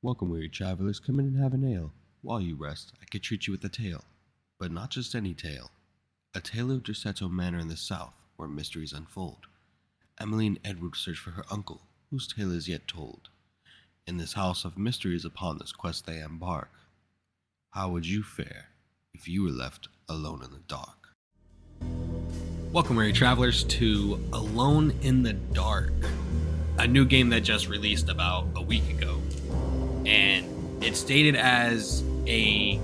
Welcome, weary travelers. Come in and have an ale. While you rest, I could treat you with a tale. But not just any tale. A tale of Dorsetto Manor in the south, where mysteries unfold. Emily and Edward search for her uncle, whose tale is yet told. In this house of mysteries upon this quest they embark. How would you fare if you were left alone in the dark? Welcome, weary travelers, to Alone in the Dark, a new game that just released about a week ago. And it's stated as a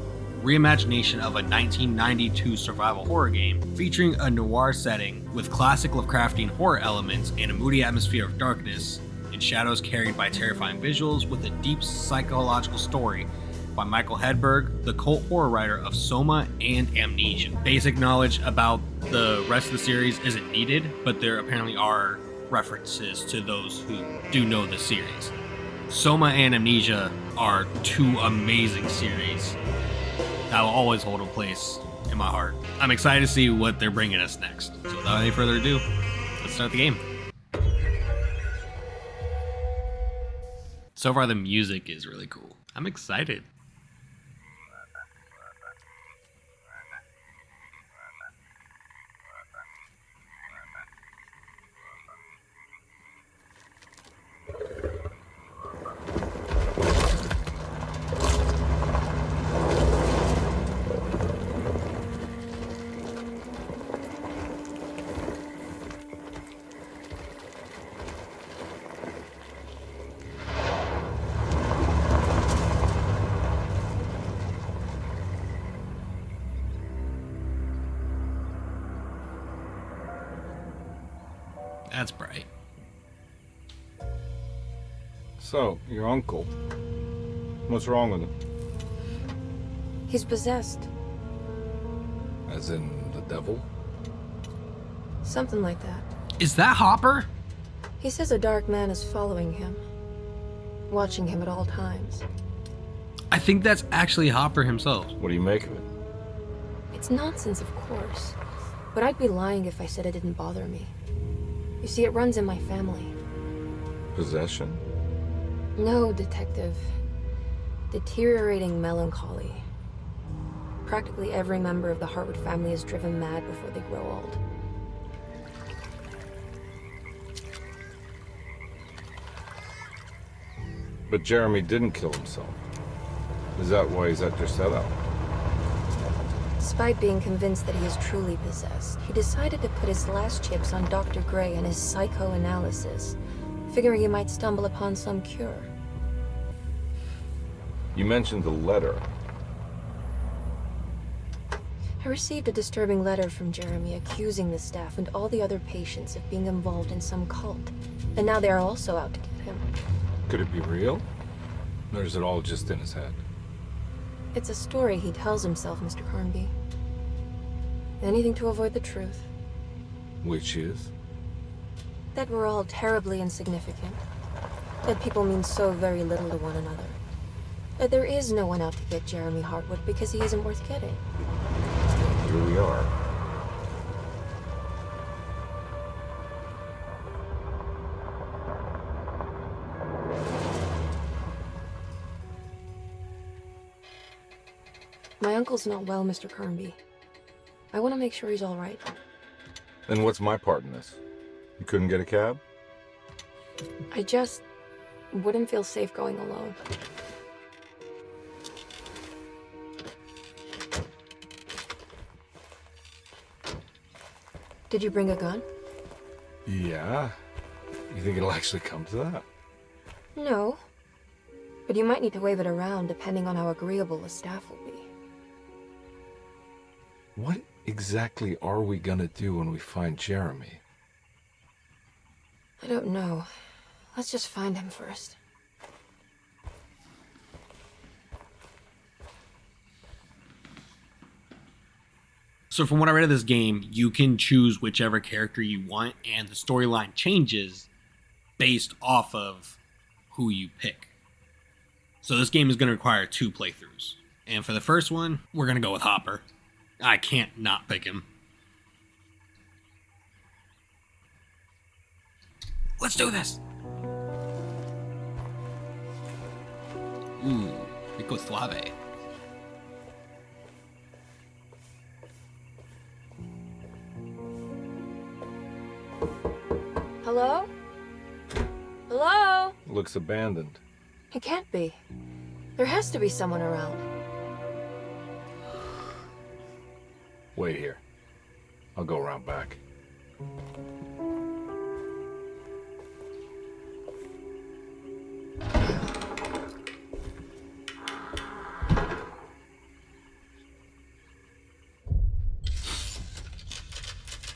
reimagination of a 1992 survival horror game featuring a noir setting with classic Lovecraftian horror elements and a moody atmosphere of darkness and shadows carried by terrifying visuals, with a deep psychological story by Mikael Hedberg, the cult horror writer of Soma and Amnesia. Basic knowledge about the rest of the series isn't needed, but there apparently are references to those who do know the series. Soma and Amnesia are two amazing series that will always hold a place in my heart. I'm excited to see what they're bringing us next. So without any further ado, let's start the game. So far the music is really cool. I'm excited. That's bright. So, your uncle. What's wrong with him? He's possessed. As in the devil? Something like that. Is that Hopper? He says a dark man is following him, watching him at all times. I think that's actually Hopper himself. What do you make of it? It's nonsense, of course, but I'd be lying if I said it didn't bother me. You see, it runs in my family. Possession? No, Detective. Deteriorating melancholy. Practically every member of the Hartwood family is driven mad before they grow old. But Jeremy didn't kill himself. Is that why he's at your setup? Despite being convinced that he is truly possessed, he decided to put his last chips on Dr. Gray and his psychoanalysis, figuring he might stumble upon some cure. You mentioned the letter. I received a disturbing letter from Jeremy accusing the staff and all the other patients of being involved in some cult, and now they are also out to get him. Could it be real? Or is it all just in his head? It's a story he tells himself, Mr. Carnby. Anything to avoid the truth. Which is? That we're all terribly insignificant. That people mean so very little to one another. That there is no one out to get Jeremy Hartwood because he isn't worth getting. Here we are. My uncle's not well, Mr. Carnby. I want to make sure he's all right. Then what's my part in this? You couldn't get a cab? I just wouldn't feel safe going alone. Did you bring a gun? Yeah. You think it'll actually come to that? No. But you might need to wave it around depending on how agreeable the staff will be. What exactly are we gonna do when we find Jeremy? I don't know. Let's just find him first. So from what I read of this game, you can choose whichever character you want, and the storyline changes based off of who you pick. So this game is going to require 2 playthroughs. And for the first one, we're going to go with Hopper. I can't not pick him. Let's do this. Ooh, Rico Suave. Hello? Hello? Looks abandoned. It can't be. There has to be someone around. Wait here. I'll go around back.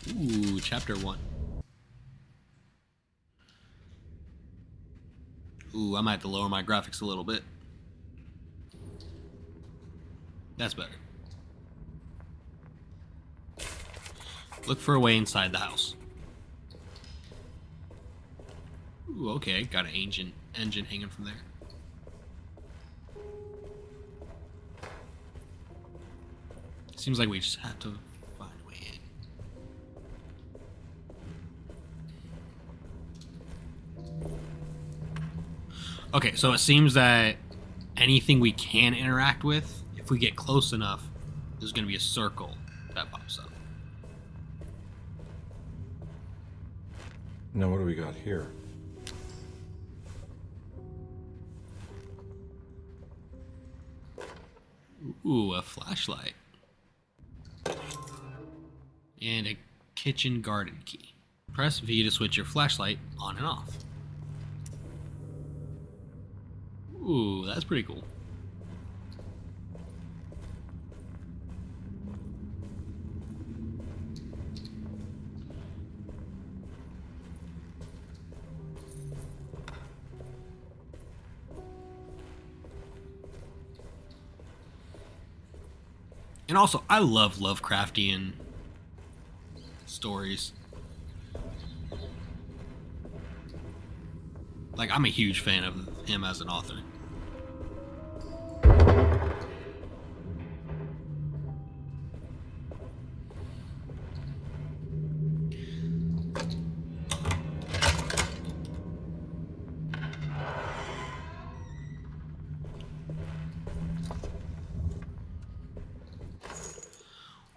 Ooh, chapter 1. Ooh, I might have to lower my graphics a little bit. That's better. Look for a way inside the house. Ooh, okay, got an engine hanging from there. Seems like we just have to find a way in. Okay, so it seems that anything we can interact with, if we get close enough, there's going to be a circle that pops up. Now what do we got here? Ooh, a flashlight. And a kitchen garden key. Press V to switch your flashlight on and off. Ooh, that's pretty cool. And also, I love Lovecraftian stories. Like, I'm a huge fan of him as an author.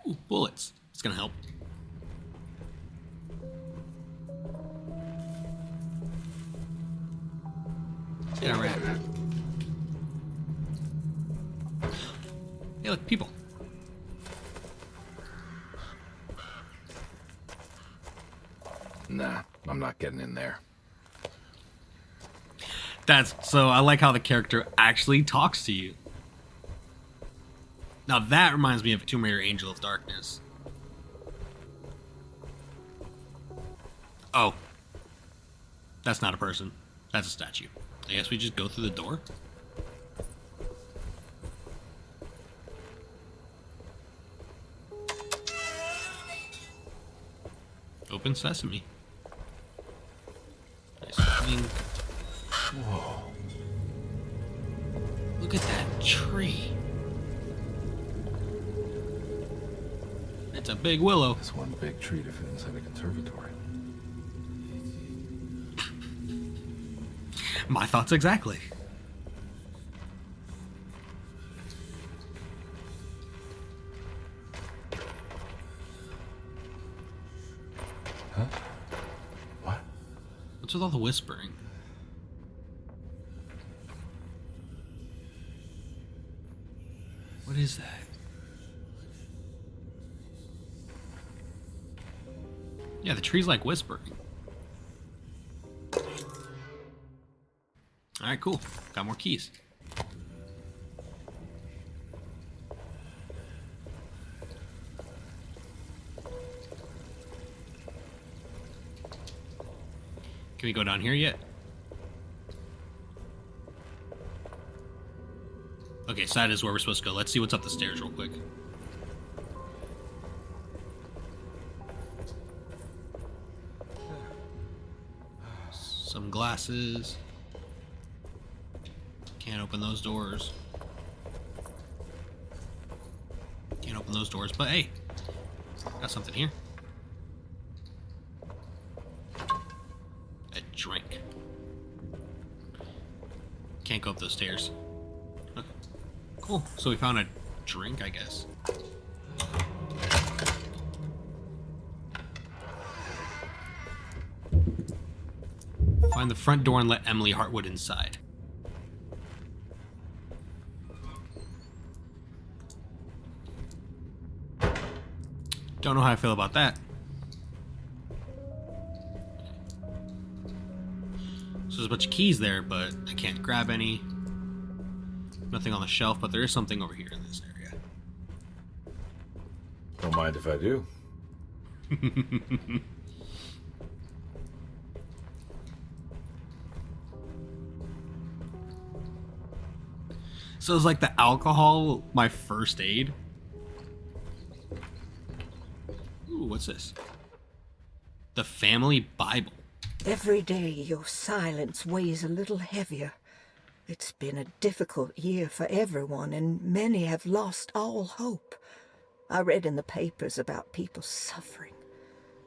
Ooh, bullets. It's gonna help. Yeah, right. Hey, look, people. Nah, I'm not getting in there. So I like how the character actually talks to you. Now that reminds me of Tomb Raider Angel of Darkness. Oh. That's not a person. That's a statue. I guess we just go through the door? Open sesame. Nice clean. Whoa. Look at that tree. It's a big willow. That's one big tree to fit inside a conservatory. My thoughts exactly. Huh? What? What's with all the whispering? What is that? Yeah, the tree's like whispering. Alright, cool. Got more keys. Can we go down here yet? Okay, so that is where we're supposed to go. Let's see what's up the stairs real quick. Some glasses. Can't open those doors. Can't open those doors, but hey, got something here. A drink. Can't go up those stairs. Cool. So we found a drink, I guess. Find the front door and let Emily Hartwood inside. Don't know how I feel about that. So there's a bunch of keys there, but I can't grab any. Nothing on the shelf, but there is something over here in this area. Don't mind if I do. So it's like the alcohol, my first aid. Ooh, what's this? The family Bible. Every day your silence weighs a little heavier. It's been a difficult year for everyone, and many have lost all hope. I read in the papers about people suffering.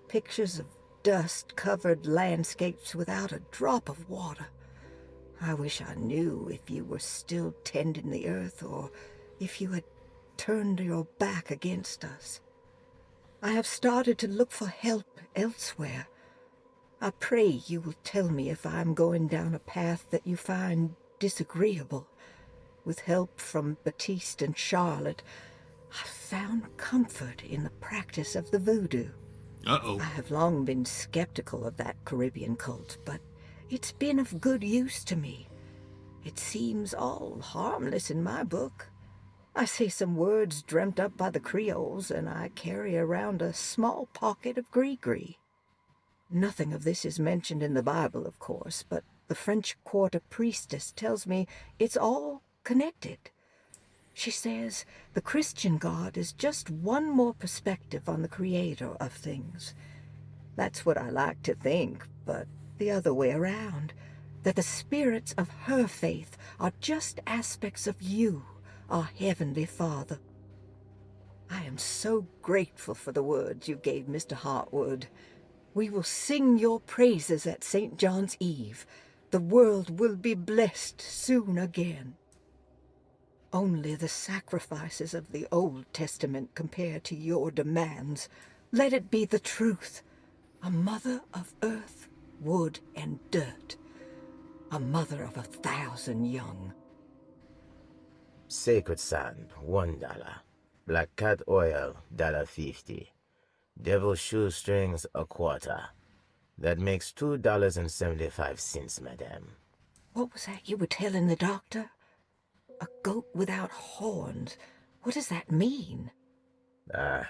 Pictures of dust-covered landscapes without a drop of water. I wish I knew if you were still tending the earth or if you had turned your back against us. I have started to look for help elsewhere. I pray you will tell me if I am going down a path that you find disagreeable. With help from Baptiste and Charlotte, I found comfort in the practice of the voodoo. Uh-oh. I have long been skeptical of that Caribbean cult, but it's been of good use to me. It seems all harmless in my book. I say some words dreamt up by the Creoles, and I carry around a small pocket of gris-gris. Nothing of this is mentioned in the Bible, of course, but the French Quarter priestess tells me it's all connected. She says the Christian God is just one more perspective on the creator of things. That's what I like to think, but the other way around, that the spirits of her faith are just aspects of you, our Heavenly Father. I am so grateful for the words you gave Mr. Hartwood. We will sing your praises at St. John's Eve. The world will be blessed soon again. Only the sacrifices of the Old Testament compare to your demands. Let it be the truth. A mother of earth, wood, and dirt. A mother of 1,000 young. Sacred sand, $1. Black cat oil, $1.50. Devil shoestrings, $0.25. That makes $2.75, madame. What was that you were telling the doctor? A goat without horns. What does that mean? Ah,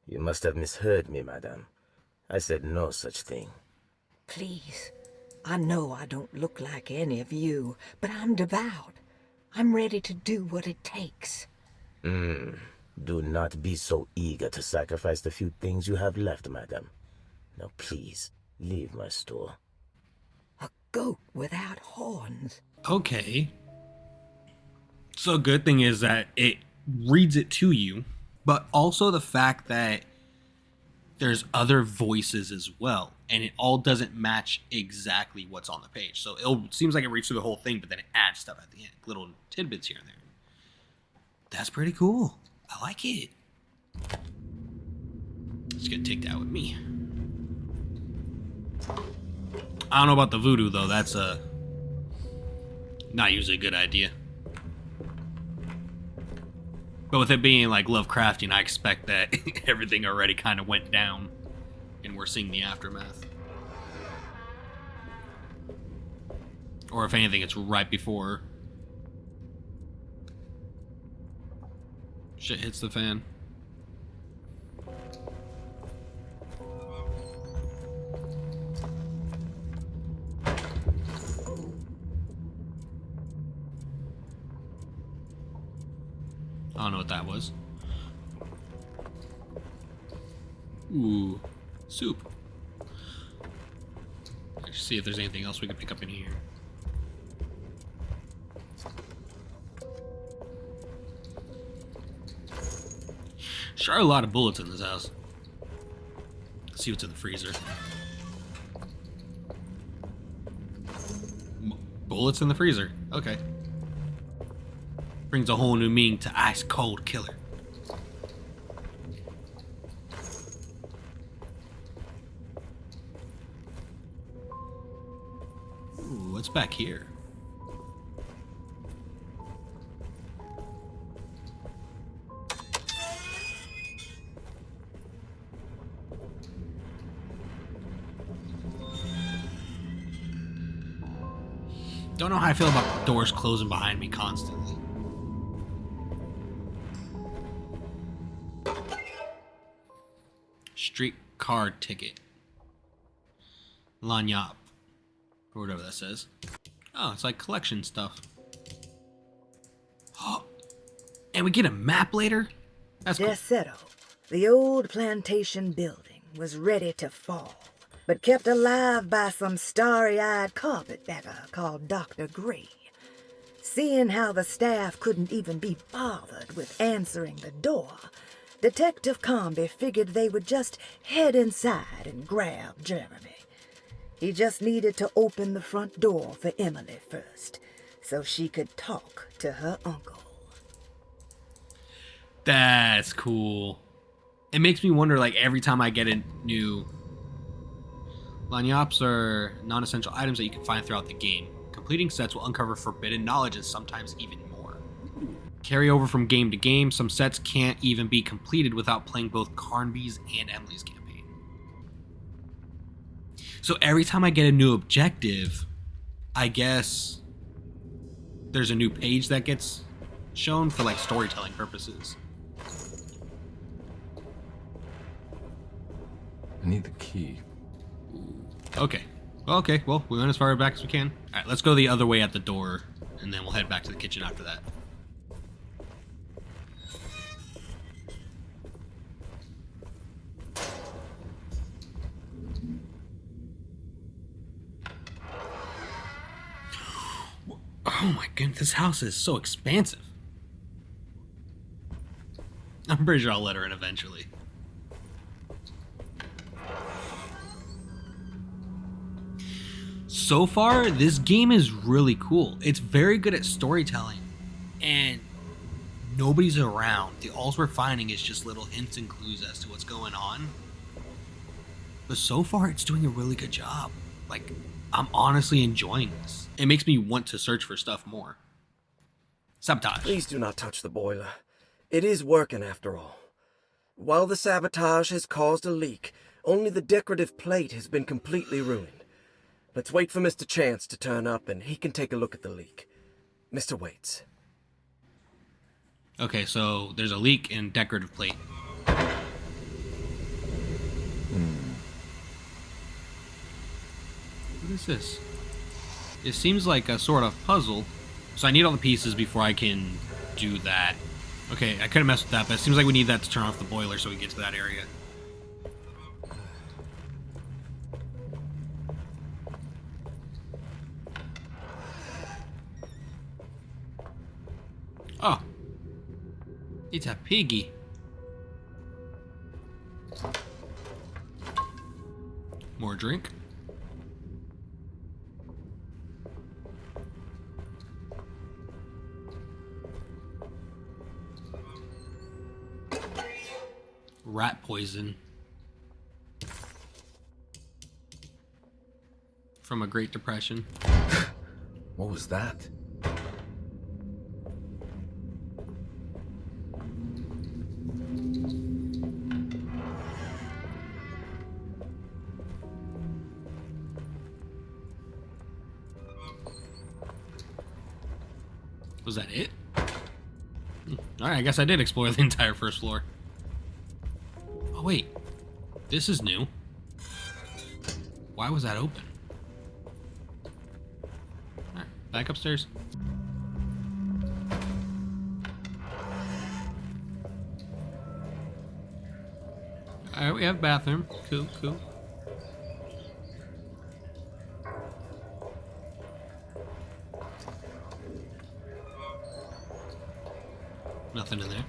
you must have misheard me, madame. I said no such thing. Please, I know I don't look like any of you, but I'm devout. I'm ready to do what it takes. Do not be so eager to sacrifice the few things you have left, madame. Now please, leave my store. A goat without horns. Okay. So good thing is that it reads it to you, but also the fact that there's other voices as well, and it all doesn't match exactly what's on the page. So it seems like it reads through the whole thing, but then it adds stuff at the end, little tidbits here and there. That's pretty cool. I like it. Just gonna take that with me. I don't know about the voodoo though. That's not usually a good idea. But with it being like Lovecraftian, I expect that everything already kind of went down, and we're seeing the aftermath. Or if anything, it's right before shit hits the fan. I don't know what that was. Ooh, soup. Let's see if there's anything else we can pick up in here. Sure are a lot of bullets in this house. Let's see what's in the freezer. Bullets in the freezer. Okay. Brings a whole new meaning to ice cold killer. Ooh, what's back here? Don't know how I feel about doors closing behind me constantly. Streetcar ticket. Lanyap. Or whatever that says. Oh, it's like collection stuff. Oh, and we get a map later? That's cool. Desetto, the old plantation building, was ready to fall, but kept alive by some starry-eyed carpetbagger called Dr. Gray. Seeing how the staff couldn't even be bothered with answering the door, Detective Carnby figured they would just head inside and grab Jeremy. He just needed to open the front door for Emily first, so she could talk to her uncle. That's cool. It makes me wonder, like, every time I get a new... Lanyops are non-essential items that you can find throughout the game. Completing sets will uncover forbidden knowledge and sometimes even more. Carry over from game to game, some sets can't even be completed without playing both Carnby's and Emily's campaign. So every time I get a new objective, I guess there's a new page that gets shown for like storytelling purposes. I need the key. Okay. Okay, well, we went as far back as we can. Alright, let's go the other way at the door, and then we'll head back to the kitchen after that. Oh my goodness, this house is so expansive. I'm pretty sure I'll let her in eventually. So far, this game is really cool. It's very good at storytelling, and nobody's around. All we're finding is just little hints and clues as to what's going on. But so far, it's doing a really good job. Like, I'm honestly enjoying this. It makes me want to search for stuff more. Sabotage. Please do not touch the boiler. It is working after all. While the sabotage has caused a leak, only the decorative plate has been completely ruined. Let's wait for Mr. Chance to turn up and he can take a look at the leak. Mr. Waits. Okay, so there's a leak in decorative plate. What is this? It seems like a sort of puzzle. So I need all the pieces before I can do that. Okay, I couldn't mess with that, but it seems like we need that to turn off the boiler so we can get to that area. Oh. It's a piggy. More drink. Rat poison. From a Great Depression. What was that? Was that it? Alright, I guess I did explore the entire first floor. Oh wait, this is new. Why was that open? Alright, back upstairs. Alright, we have a bathroom. Cool, cool. Nothing in there.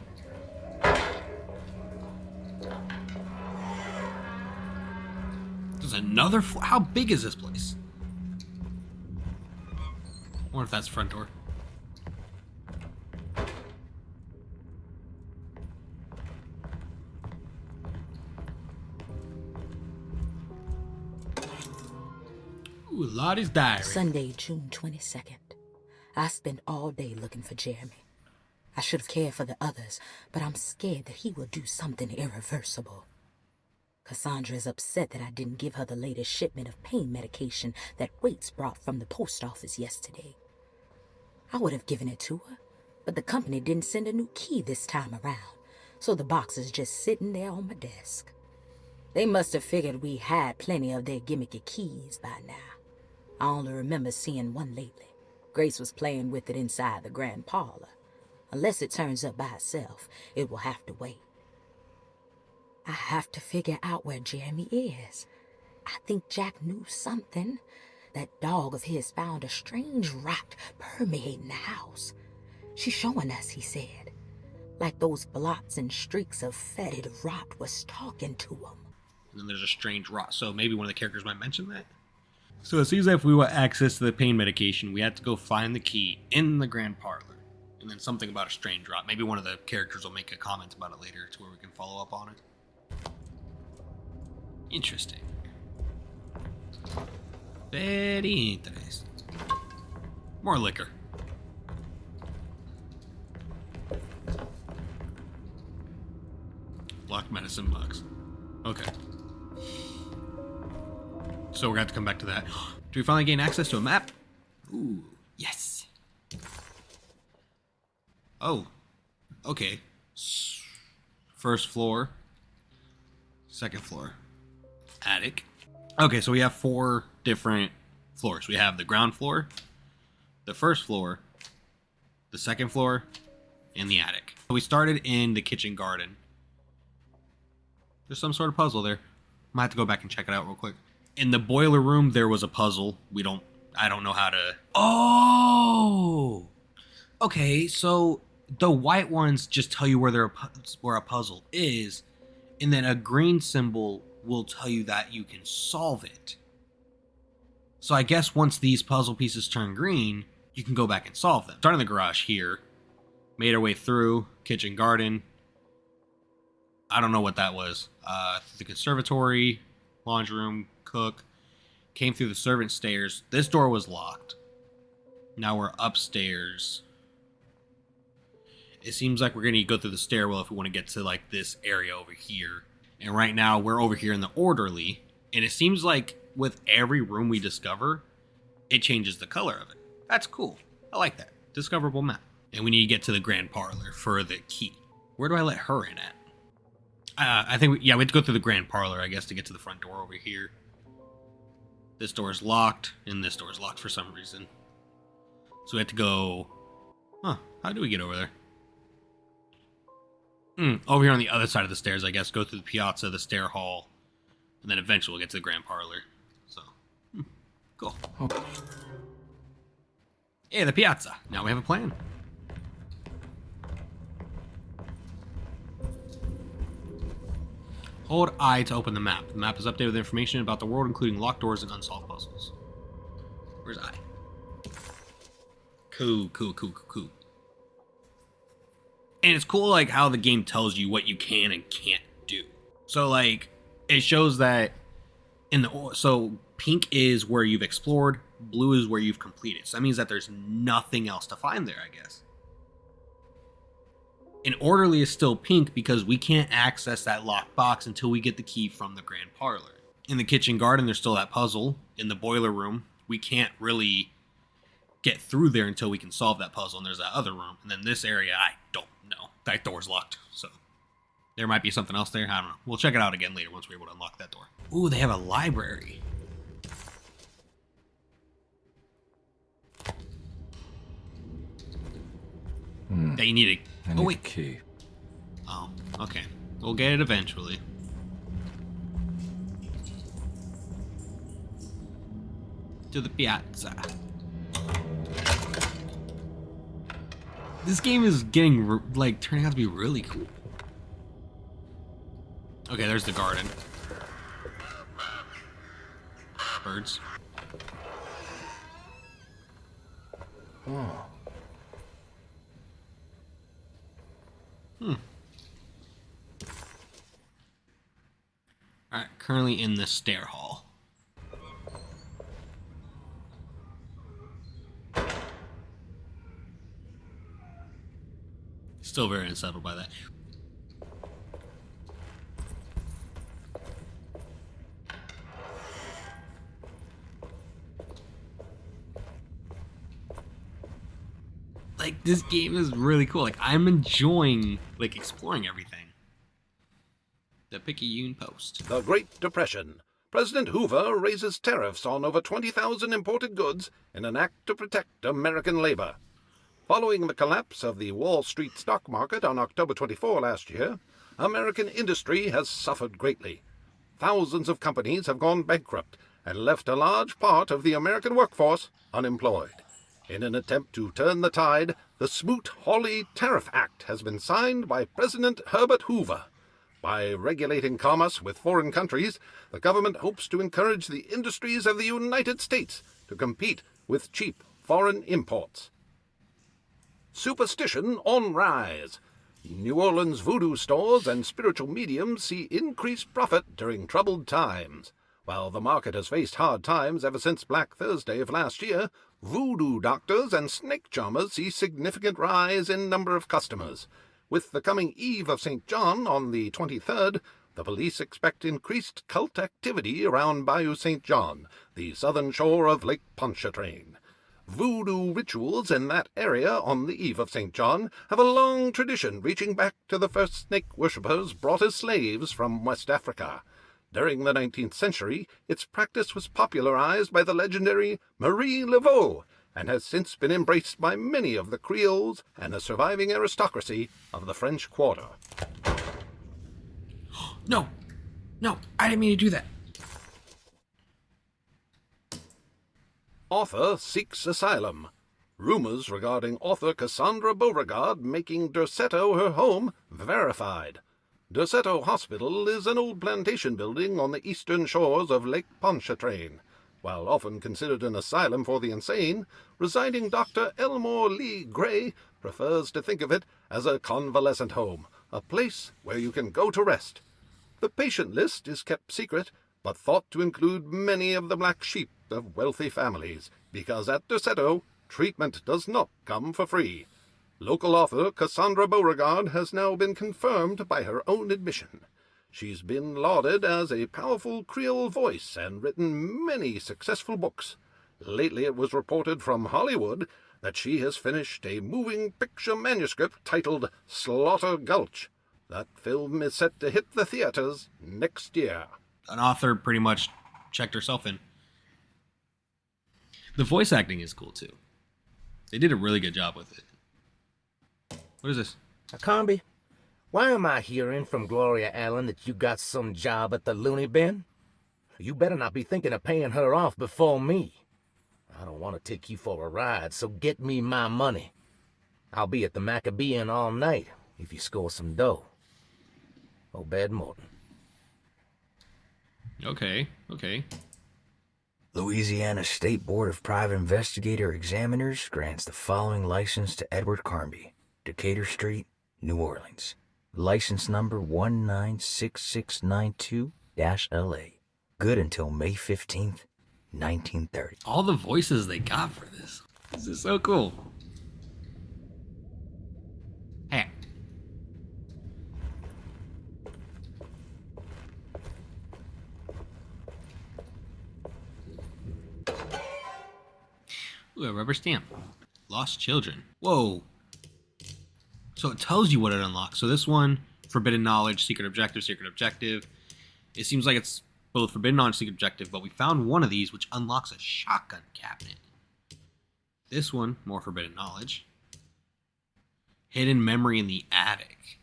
There's another floor. How big is this place? I wonder if that's the front door. Ooh, Lottie's diary. Sunday, June 22nd. I spent all day looking for Jeremy. I should have cared for the others, but I'm scared that he will do something irreversible. Cassandra is upset that I didn't give her the latest shipment of pain medication that Waits brought from the post office yesterday. I would have given it to her, but the company didn't send a new key this time around, so the box is just sitting there on my desk. They must have figured we had plenty of their gimmicky keys by now. I only remember seeing one lately. Grace was playing with it inside the grand parlor. Unless it turns up by itself, it will have to wait. I have to figure out where Jeremy is. I think Jack knew something. That dog of his found a strange rot permeating the house. She's showing us, he said. Like those blots and streaks of fetid rot was talking to him. And then there's a strange rot, so maybe one of the characters might mention that. So it seems like if we want access to the pain medication, we have to go find the key in the grand parlor. And then something about a strange rot. Maybe one of the characters will make a comment about it later to where we can follow up on it. Interesting. Very interesting. More liquor. Locked medicine box. Okay. So we're gonna have to come back to that. Do we finally gain access to a map? Ooh, yes. Oh, okay. First floor. Second floor. Attic. Okay, so we have 4 different floors. We have the ground floor, the first floor, the second floor, and the attic. So we started in the kitchen garden. There's some sort of puzzle there. Might have to go back and check it out real quick. In the boiler room, there was a puzzle. I don't know how to... Oh! Okay, so the white ones just tell you where a puzzle is, and then a green symbol will tell you that you can solve it. So I guess once these puzzle pieces turn green, you can go back and solve them. Starting the garage here. Made our way through. Kitchen garden. I don't know what that was. The conservatory, laundry room, cook. Came through the servant stairs. This door was locked. Now we're upstairs. It seems like we're going to go through the stairwell if we want to get to like this area over here. And right now we're over here in the orderly. And it seems like with every room we discover, it changes the color of it. That's cool. I like that. Discoverable map. And we need to get to the grand parlor for the key. Where do I let her in at? I think, we have to go through the grand parlor, I guess, to get to the front door over here. This door is locked, and this door is locked for some reason. So we have to go... Huh, how do we get over there? Over here on the other side of the stairs, I guess. Go through the piazza, the stair hall, and then eventually we'll get to the grand parlor. So, cool. Okay. Yeah, the piazza. Now we have a plan. Hold I to open the map. The map is updated with information about the world, including locked doors and unsolved puzzles. Where's I? Cool. And it's cool, like, how the game tells you what you can and can't do. So, like, it shows that so pink is where you've explored, blue is where you've completed. So that means that there's nothing else to find there, I guess. And orderly is still pink because we can't access that locked box until we get the key from the grand parlor. In the kitchen garden, there's still that puzzle. In the boiler room, we can't really get through there until we can solve that puzzle. And there's that other room. And then this area, I don't know. That door's locked. So there might be something else there. I don't know. We'll check it out again later once we're able to unlock that door. Ooh, they have a library. That you need I need a key. Oh, okay. We'll get it eventually. To the piazza. This game is getting, turning out to be really cool. Okay, there's the garden. Birds. Oh. Alright, currently in the stair hall. Still very unsettled by that. Like, this game is really cool. Like, I'm enjoying, like, exploring everything. The Picayune Post. The Great Depression. President Hoover raises tariffs on over 20,000 imported goods in an act to protect American labor. Following the collapse of the Wall Street stock market on October 24 last year, American industry has suffered greatly. Thousands of companies have gone bankrupt and left a large part of the American workforce unemployed. In an attempt to turn the tide, the Smoot-Hawley Tariff Act has been signed by President Herbert Hoover. By regulating commerce with foreign countries, the government hopes to encourage the industries of the United States to compete with cheap foreign imports. Superstition on rise. New Orleans voodoo stores and spiritual mediums see increased profit during troubled times. While the market has faced hard times ever since Black Thursday of last year, voodoo doctors and snake charmers see significant rise in number of customers. With the coming Eve of St. John on the 23rd, the police expect increased cult activity around Bayou St. John, the southern shore of Lake Pontchartrain. Voodoo rituals in that area on the Eve of St. John have a long tradition reaching back to the first snake worshippers brought as slaves from West Africa. During the 19th century, its practice was popularized by the legendary Marie Laveau, and has since been embraced by many of the Creoles and the surviving aristocracy of the French Quarter. No, I didn't mean to do that. Author seeks asylum. Rumors regarding author Cassandra Beauregard making Derceto her home verified. Derceto Hospital is an old plantation building on the eastern shores of Lake Pontchartrain. While often considered an asylum for the insane, residing Dr. Elmore Lee Gray prefers to think of it as a convalescent home, a place where you can go to rest. The patient list is kept secret, but thought to include many of the black sheep of wealthy families, because at Derceto, treatment does not come for free. Local author Cassandra Beauregard has now been confirmed by her own admission. She's been lauded as a powerful Creole voice and written many successful books. Lately it was reported from Hollywood that she has finished a moving picture manuscript titled Slaughter Gulch. That film is set to hit the theaters next year. An author pretty much checked herself in. The voice acting is cool too. They did a really good job with it. What is this? Carnby, why am I hearing from Gloria Allen that you got some job at the loony bin? You better not be thinking of paying her off before me. I don't want to take you for a ride, so get me my money. I'll be at the Maccabean all night if you score some dough. Obed Morton. Okay. Louisiana State Board of Private Investigator Examiners grants the following license to Edward Carnby, Decatur Street, New Orleans. License number 196692-LA. Good until May 15th, 1930. All the voices they got for this. This is so cool. Hey. Ooh, a rubber stamp. Lost children. Whoa. So it tells you what it unlocks. So this one, forbidden knowledge, secret objective. It seems like it's both forbidden knowledge, secret objective, but we found one of these which unlocks a shotgun cabinet. This one, more forbidden knowledge. Hidden memory in the attic.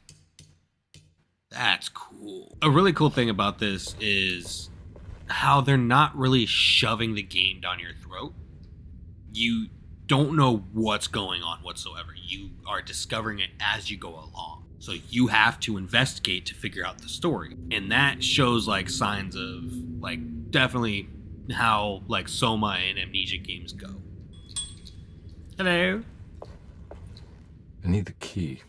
That's cool. A really cool thing about this is how they're not really shoving the game down your throat. You don't know what's going on whatsoever. You are discovering it as you go along. So you have to investigate to figure out the story. And that shows like signs of like definitely how like Soma and Amnesia games go. Hello. I need the key.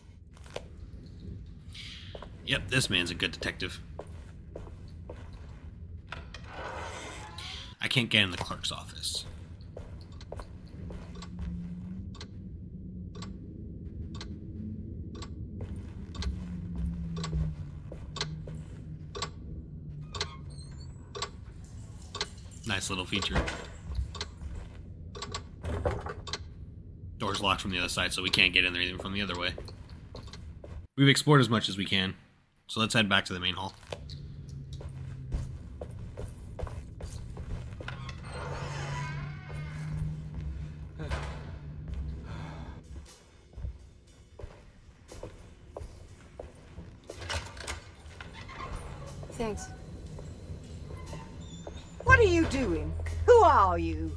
Yep, this man's a good detective. I can't get in the clerk's office. Nice little feature. Door's locked from the other side, so we can't get in there even from the other way. We've explored as much as we can, so let's head back to the main hall. Thanks. What are you doing? Who are you?